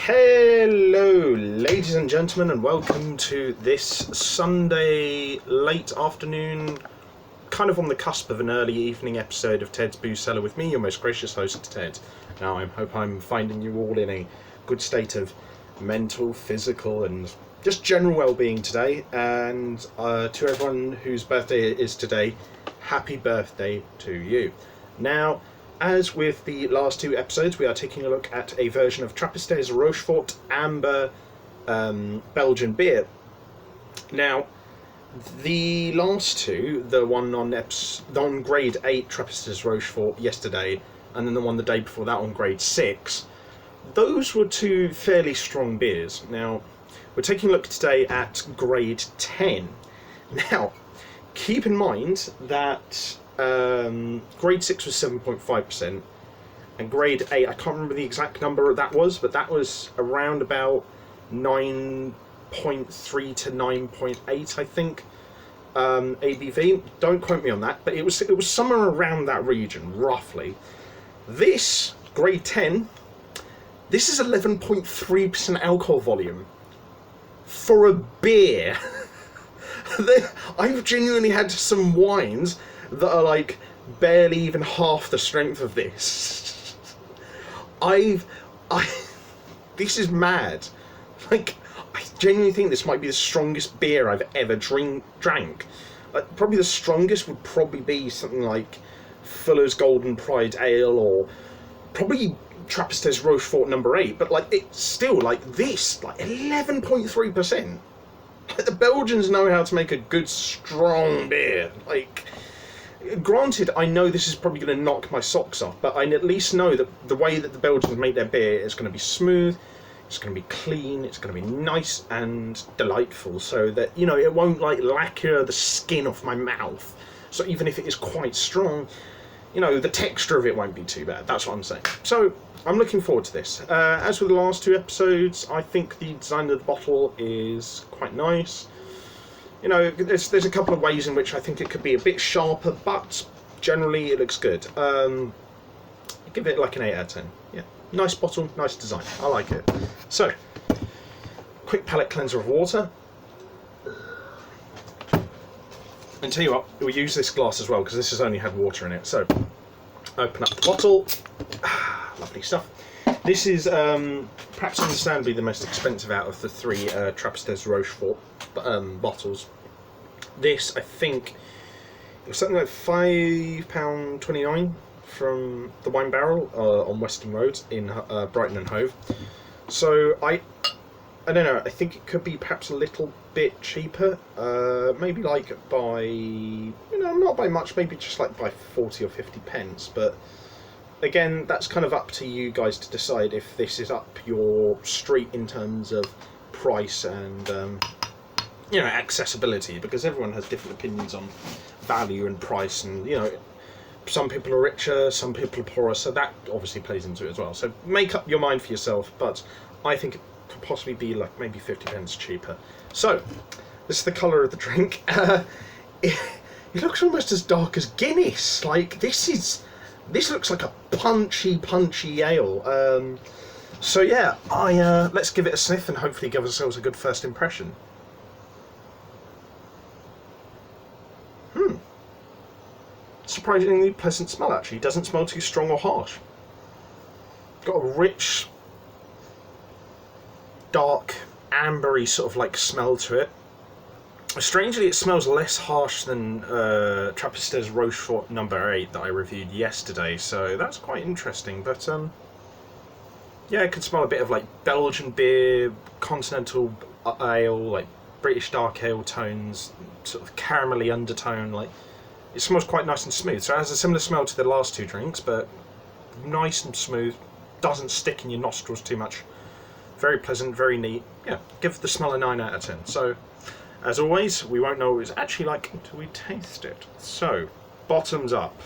Hello, ladies and gentlemen, and welcome to this Sunday late afternoon, kind of on the cusp of an early evening episode of Ted's Boo Cellar with me, your most gracious host, Ted. Now, I hope I'm finding you all in a good state of mental, physical, and just general well-being today. And to everyone whose birthday it is today, happy birthday to you. Now, as with the last two episodes, we are taking a look at a version of Trappistes Rochefort Amber Belgian beer. Now, the last two, the one on grade 8 Trappistes Rochefort yesterday, and then the one the day before that on grade 6, those were two fairly strong beers. Now, we're taking a look today at grade 10. Now, keep in mind that grade 6 was 7.5%, and grade 8, I can't remember the exact number that was, but that was around about 9.3 to 9.8, I think, ABV. Don't quote me on that, but it was somewhere around that region, roughly. This, grade 10, this is 11.3% alcohol volume for a beer. I've genuinely had some wines that are like barely even half the strength of this. This is mad. Like, I genuinely think this might be the strongest beer I've ever drank. Probably the strongest would probably be something like Fuller's Golden Pride Ale, or probably Trappistes Rochefort number 8. But like, it's still like this, like 11.3%. Like, the Belgians know how to make a good strong beer. Like, granted, I know this is probably going to knock my socks off, but I at least know that the way that the Belgians make their beer is going to be smooth, it's going to be clean, it's going to be nice and delightful, so that, you know, it won't like lacquer the skin off my mouth. So even if it is quite strong, you know, the texture of it won't be too bad. That's what I'm saying. So I'm looking forward to this. As with the last two episodes, I think the design of the bottle is quite nice. You know, there's a couple of ways in which I think it could be a bit sharper, but generally it looks good. Give it like an 8 out of 10. Yeah, nice bottle, nice design. I like it. So, quick palate cleanser of water. And tell you what, we'll use this glass as well, because this has only had water in it. So, open up the bottle. Lovely stuff. This is perhaps understandably the most expensive out of the three Trappistes Rochefort bottles. This, I think, it was something like £5.29 from the Wine Barrel on Western Road in Brighton and Hove. So I don't know, I think it could be perhaps a little bit cheaper, maybe like by, you know, not by much, maybe just like by 40 or 50 pence, but again, that's kind of up to you guys to decide if this is up your street in terms of price and, you know, accessibility, because everyone has different opinions on value and price, and, you know, some people are richer, some people are poorer, so that obviously plays into it as well. So make up your mind for yourself, but I think it could possibly be like maybe 50 pence cheaper. So, this is the colour of the drink. It looks almost as dark as Guinness. Like, this looks like a punchy ale. So yeah, let's give it a sniff and hopefully give ourselves a good first impression. Surprisingly pleasant smell, actually. Doesn't smell too strong or harsh. Got a rich, dark, ambery sort of like smell to it. Strangely, it smells less harsh than Trappistes Rochefort number 8 that I reviewed yesterday, so that's quite interesting. But yeah, it can smell a bit of like Belgian beer, continental ale, like British dark ale tones, sort of caramelly undertone. Like, it smells quite nice and smooth. So it has a similar smell to the last two drinks, but nice and smooth. Doesn't stick in your nostrils too much. Very pleasant, very neat. Yeah, give the smell a 9 out of 10. So, as always, we won't know what it's actually like until we taste it. So, bottoms up.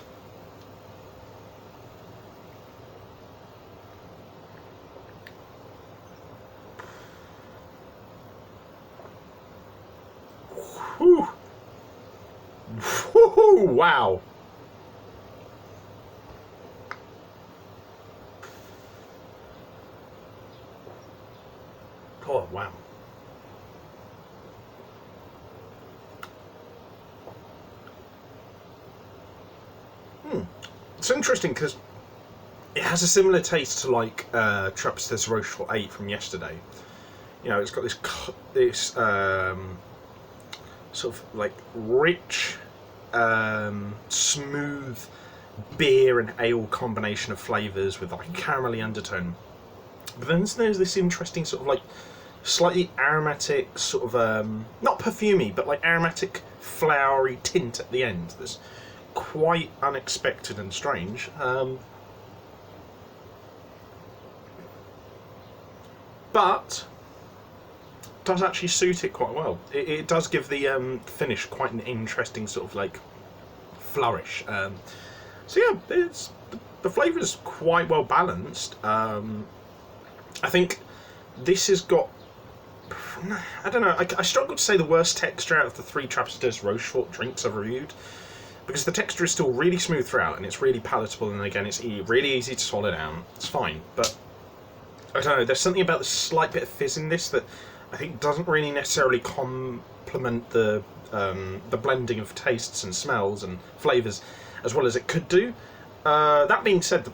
Whew. Whew, wow. Oh, wow. It's interesting because it has a similar taste to like Trappistes Rochefort 8 from yesterday. You know, it's got this sort of like rich, smooth beer and ale combination of flavours with like a caramelly undertone. But then there's this interesting sort of like slightly aromatic sort of not perfumey but like aromatic flowery tint at the end that's quite unexpected and strange. But does actually suit it quite well. It does give the finish quite an interesting sort of like flourish. So yeah, the flavour is quite well balanced. I think this has got, I don't know, I struggle to say the worst texture out of the 3 Trappistes Rochefort drinks I've reviewed, because the texture is still really smooth throughout and it's really palatable, and again it's really easy to swallow down. It's fine, but I don't know, there's something about the slight bit of fizz in this that I think doesn't really necessarily complement the blending of tastes and smells and flavours as well as it could do. That being said,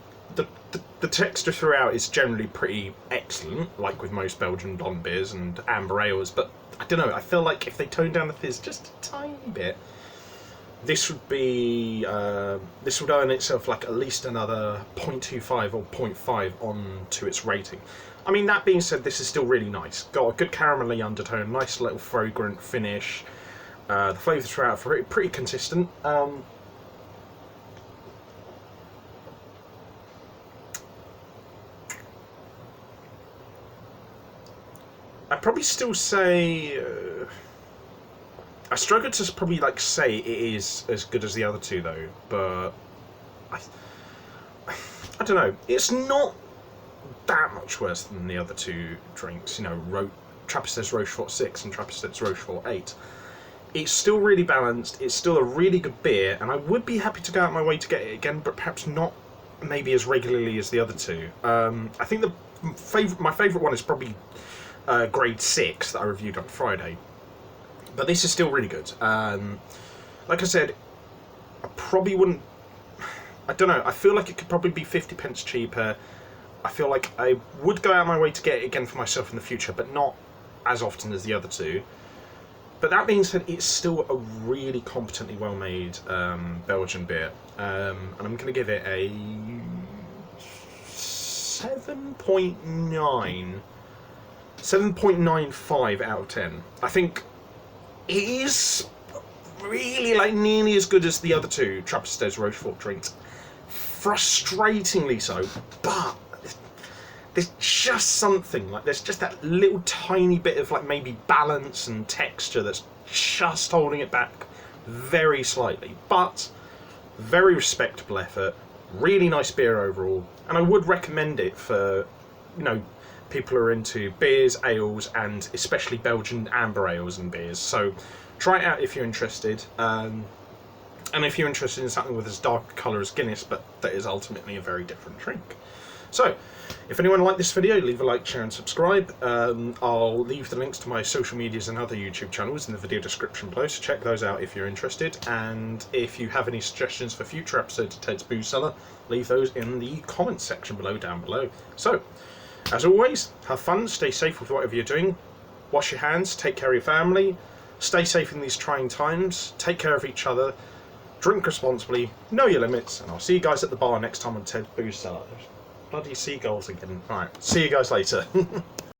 the texture throughout is generally pretty excellent, like with most Belgian blonde beers and amber ales, but I don't know, I feel like if they toned down the fizz just a tiny bit, this would be this would earn itself like at least another 0.25 or 0.5 onto its rating. I mean, that being said, this is still really nice. Got a good caramelly undertone, nice little fragrant finish. The flavours throughout are pretty consistent. I'd probably still say I struggle to probably like say it is as good as the other two though, but I don't know. It's not that much worse than the other two drinks. You know, Trappistes Rochefort 6 and Trappistes Rochefort 8. It's still really balanced. It's still a really good beer, and I would be happy to go out my way to get it again, but perhaps not maybe as regularly as the other two. I think my favourite one is probably grade 6 that I reviewed on Friday. But this is still really good. Like I said, I probably wouldn't... I don't know, I feel like it could probably be 50p cheaper. I feel like I would go out my way to get it again for myself in the future, but not as often as the other two. But that being said, it's still a really competently well-made Belgian beer. And I'm going to give it a 7.95 out of 10. I think it is really like nearly as good as the other two Trappistes Rochefort drinks. Frustratingly so, but there's just something, like there's just that little tiny bit of like maybe balance and texture that's just holding it back very slightly. But very respectable effort, really nice beer overall, and I would recommend it for, you know, people who are into beers, ales, and especially Belgian amber ales and beers. So try it out if you're interested. And if you're interested in something with as dark a colour as Guinness, but that is ultimately a very different drink. So, if anyone liked this video, leave a like, share and subscribe. I'll leave the links to my social medias and other YouTube channels in the video description below, so check those out if you're interested. And if you have any suggestions for future episodes of Ted's Booze Cellar, leave those in the comments section down below. So, as always, have fun, stay safe with whatever you're doing, wash your hands, take care of your family, stay safe in these trying times, take care of each other, drink responsibly, know your limits, and I'll see you guys at the bar next time on Ted's Booze Cellar. Bloody seagulls again. Alright, see you guys later.